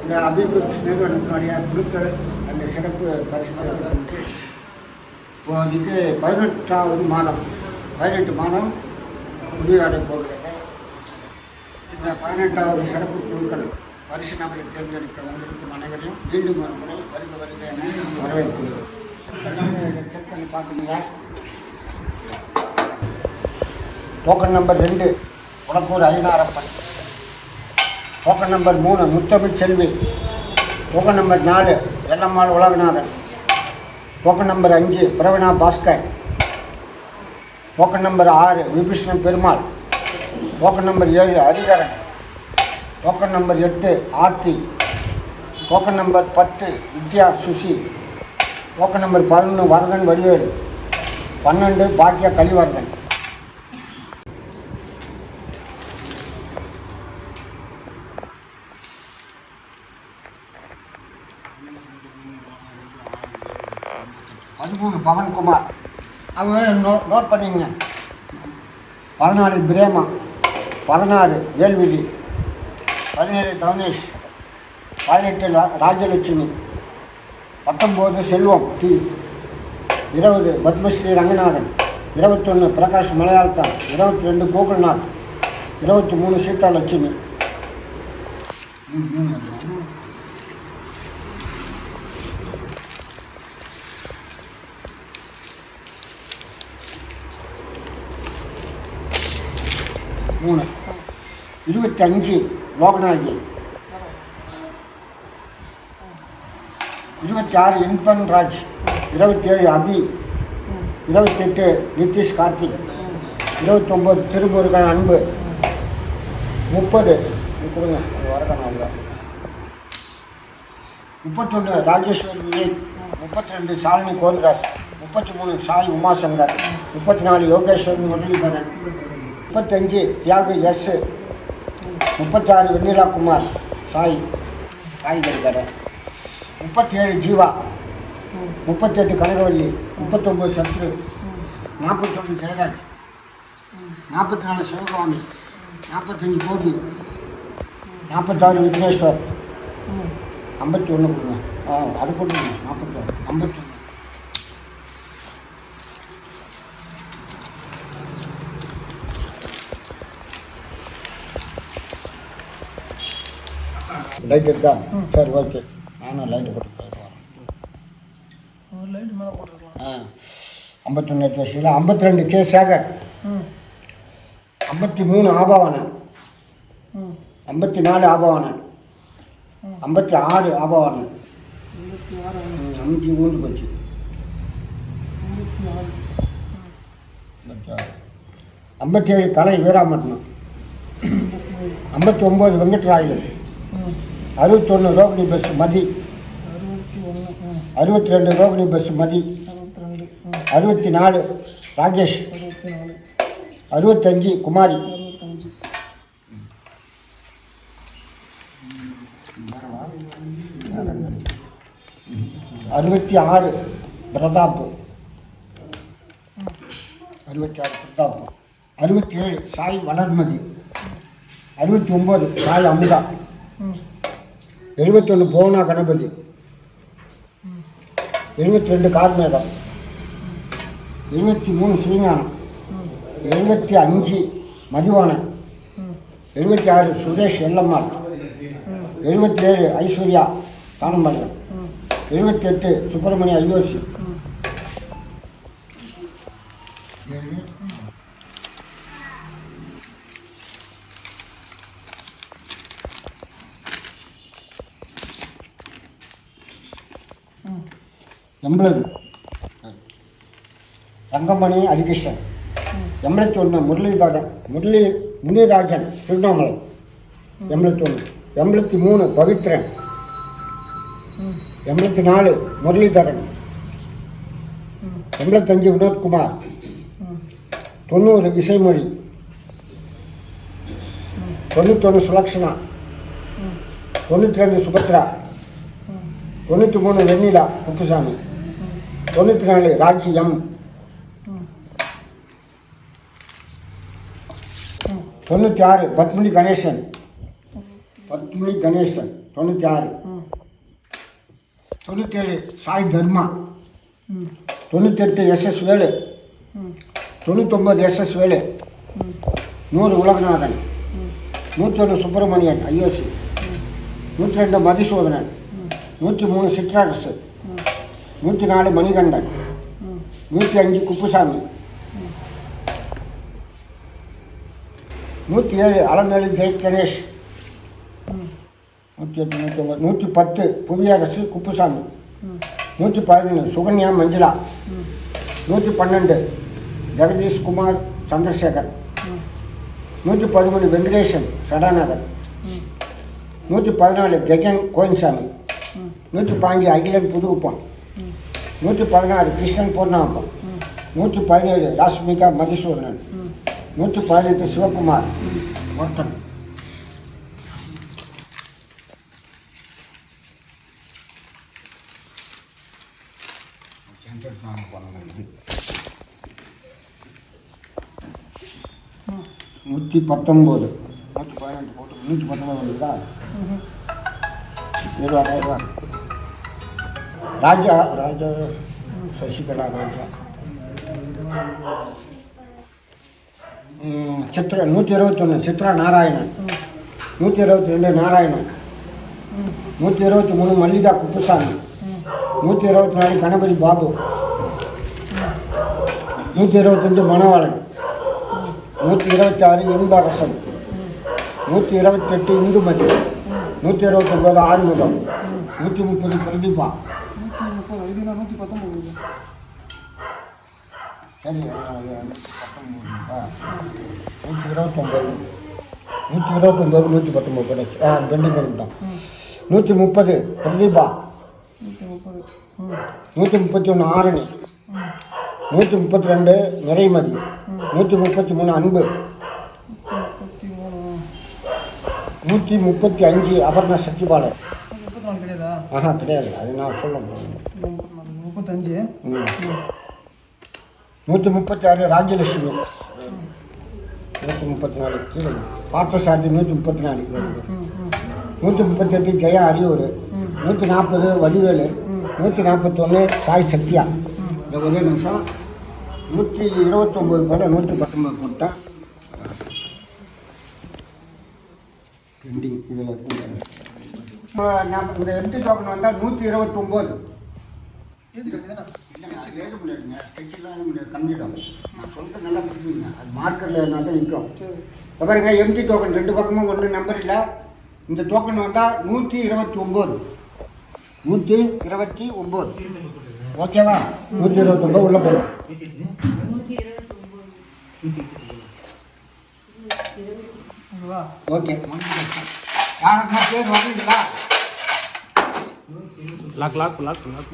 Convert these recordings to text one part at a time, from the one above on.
இந்த அபிவிருத்தி நிறுவனத்தினுடைய குழுக்கள் அந்த சிறப்பு பரிசீலனைக்கு இப்போதைக்கு 18வது மாதம் 18 மாதம் முடிவடை போகிறது. இந்த 18வது சிறப்பு குழுக்கள் பரிசு நபரை தேர்ந்தெடுக்க வந்திருக்கும் அனைவரையும் மீண்டும் ஒரு முறை வருக என வரவேற்கிறோம். செக் பண்ணி பார்த்துங்க. Token number 2 Ulakkur Ainarappan, token number 3 Muthamizh Selvi, token number 4 Ellammal Ulaganathan, token number 5 Praveena Bhaskar, token number 6 Vibhishana Perumal, token number 7 Hariharan, token number 8 Aarthi, token number 10 Vidya Suchi, token number 11 Varadhan Vadivelu, 12 பாக்கியா கலிவர்தன். பவன்குமார் அவங்க நோட் பண்ணிங்க. 14 பிரேமா, 16 வேல்விதி, 17 தவனேஷ், 18 ராஜலட்சுமி, 19 செல்வம் டி, 20 பத்மஸ்ரீ ரங்கநாதன், 21 பிரகாஷ் மலையாளத்தான், 22 கோகுல்நாத், 23 சீதா லட்சுமி. மூணு 25 லோகநாயகி, 26 இன்பன் ராஜ், 27 அபி, 28 நிதிஷ் கார்த்திக், 29 திருமுருகன் அன்பு, 30 31 ராஜேஸ்வர் விவேக், 32 ஷாலினி கோல்ராஜ், 33 சாய் உமாசங்கர், 34 யோகேஸ்வர் முரளிதரன், 35 தியாகு எஸ், 36 வெண்ணிலா குமார் சாய் காய்கறி கடை, 37 ஜீவா, 38 கனகவல்லி, 39 சத்ரு, 41 ஜெயராஜ், 44 சிவகாமி, 45 கோபி, 46 விக்னேஸ்வர், 51 கொடுங்க. அது கொடுங்க. 46 51 லைட் இருக்கா? சரி, ஓகே. நானும் லைட்டு போட்டு லைட்டு மேலே போட்டுருக்கலாம். 51 எடுத்து வச்சுக்கலாம். 52 கே சேகர், 53 ஆபாவனன், 54 ஆபாவனன், 56 ஆபாவனன், 5 ஊண்டு போச்சு, 57 கலை வீராமட்னம், 59 வெங்கட்ராயன், 61 ரோகிணி பஸ் மதி, 62 ரோகிணி பஸ் மதி, 64 ராகேஷ், 65 குமாரி, 66 பிரதாப், 67 சாய் வளர்மதி, 69 சாய் அமுதா, 71 புவனா கணபதி, 72 கார்மேகம், 73 ஸ்ரீஞானம், 75 Mathivanan, 76 Suresh Ellammal, 77 Aishwarya Thanampalayam, 78 Subramaniya ஐயோசி, 80 Rangamani Harikrishnan, 81 Muralidharan Munirajan Tiruvannamalai, 81 83 Pavithran, 84 Muralidharan, 85 Vinothkumar, 90 Isaimozhi, 91 Sulakshana, 92 Subhadra, 93 Vennila Kuppusamy, 94 Raji M, 96 Padmini Ganesan, Padmini Ganesan 96, 97 Sai Dharma, 98 SS Velu, 99 SS Velu, 100 Ulaganathan, 101 Subramanian IOC, 102 Mathisodhanan, 103 Chitrarasu, 104 Manikandan, 105 Kuppusamy, 107 Alamelu Jai Ganesh, 108 109 110 Puviarasu Kuppusamy, 111 Sukanya Manjula, 112 Jagadish Kumar Chandrasekar, 113 Venkatesan Sadanagar, 114 Gajan Koyinsamy, 115 Akilan Puthukuppam, 116 Krishnan பூர்ணாம்பம், 117 Rashmika மதிசூதனன், 118 Sivakumar ஒருத்தன். நூற்றி 19 115 போட்டு 119 இருக்கா? 20,000 ராஜா ராஜா சசிகலா ராஜா சித்ரா 121 சித்ரா நாராயணன், 122 நாராயணன், 123 மல்லிகா குப்புசாமி, 124 கணபதி பாபு, 125 மணவாளன், 126 இன்பரசன், 128 இந்துமதி, 129 ஆறுமுகம், 130 பிரதீபா. சரி 129 119 கிடைச்சி பெண்டிங் இருக்கட்டும். 130 பிரதீபா, 131 ஆரணி, 132 நிறைமதி, 133 அன்பு, 135 அபர்ணா சக்திபாலன். கிடையாது, அது நான் சொல்ல 136 ராஜலட்சுமி, 134 கீழே பார்த்தசாரதி, 134 138 ஜெயா அரியூர், 140 வடிவேலு, 141 சாய் சத்யா. இந்த ஒரே நிமிஷம் 129 போல் 119 போட்டால் பெண்டிங். இதில் நம்ம இந்த எம்டி டோக்கன் வந்தால் 129. எழுத முடியாதுங்க, ஸ்கெட்செல்லாம் எழுத முடியாது, கம்மிடும். நான் சொல்கிறது நல்லா புரிஞ்சுங்க, அது மார்க்கரில் என்ன தான் நிற்கும். பாருங்க, எம்டி டோக்கன் 2 பக்கமும் ஒன்று நம்பர் இல்லை. இந்த டோக்கன் வந்தால் 129 129. ஓகேவா? 129 உள்ள போகிறோம். ஓகே, யாருன்னா பேர் வந்துங்களா? லாக் லாக் லாக் லாக்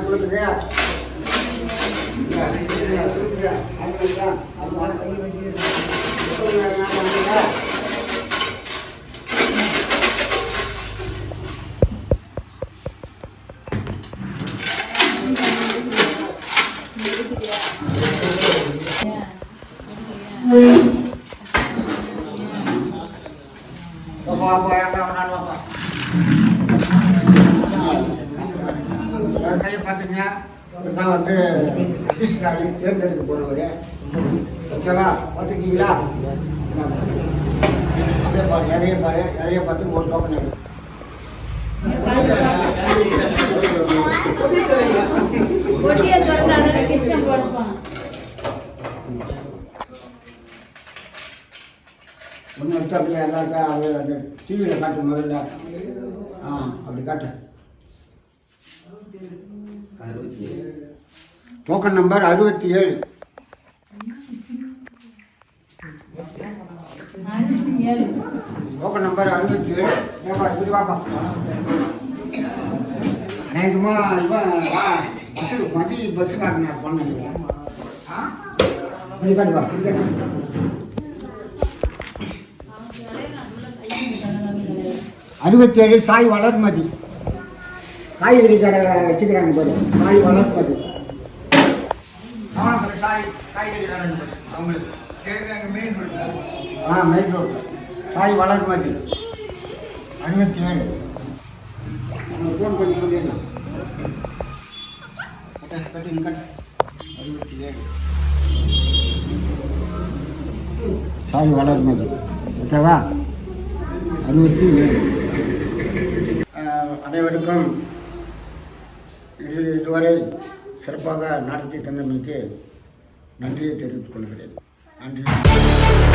கொடுக்குறியா? கையை பார்த்துங்க. நான் வந்து அதிர்ஷ்டாலி தேர்ந்தெடுக்க போகிறவரு. ஓகேவா? பார்த்துக்கிட்டீங்களா? அப்படியே பாரு, நிறைய பார்த்து ஒரு டோக்கன் எடு. ஒன்று எடுத்து அப்படியே எல்லாருக்கா அந்த டிவியில் காட்டு முதல்ல. அப்படி காட்டு. Token number 67. Token number 67. ஏப்பா இப்படி வாப்பா. அநேகமாக இவன் பஸ்ஸுக்காரனார் பண்ண கண்டிப்பா அறுபத்தேழு சாய் வளர்மதி காய்கறி கடை வச்சுக்கிறாங்க பாரு சாய் வளர்மதி சாய் காய்கறி கடை அவங்களுக்கு main road main road Sai Valarmathi 67 phone பண்ணி சொல்லிடலாம் 67 சாய் வளர்மதி ஓகேவா 67 அனைவருக்கும் இதுவரை சிறப்பாக நடத்தி தந்தமைக்கு நன்றியை தெரிவித்துக் கொள்கிறேன். நன்றி.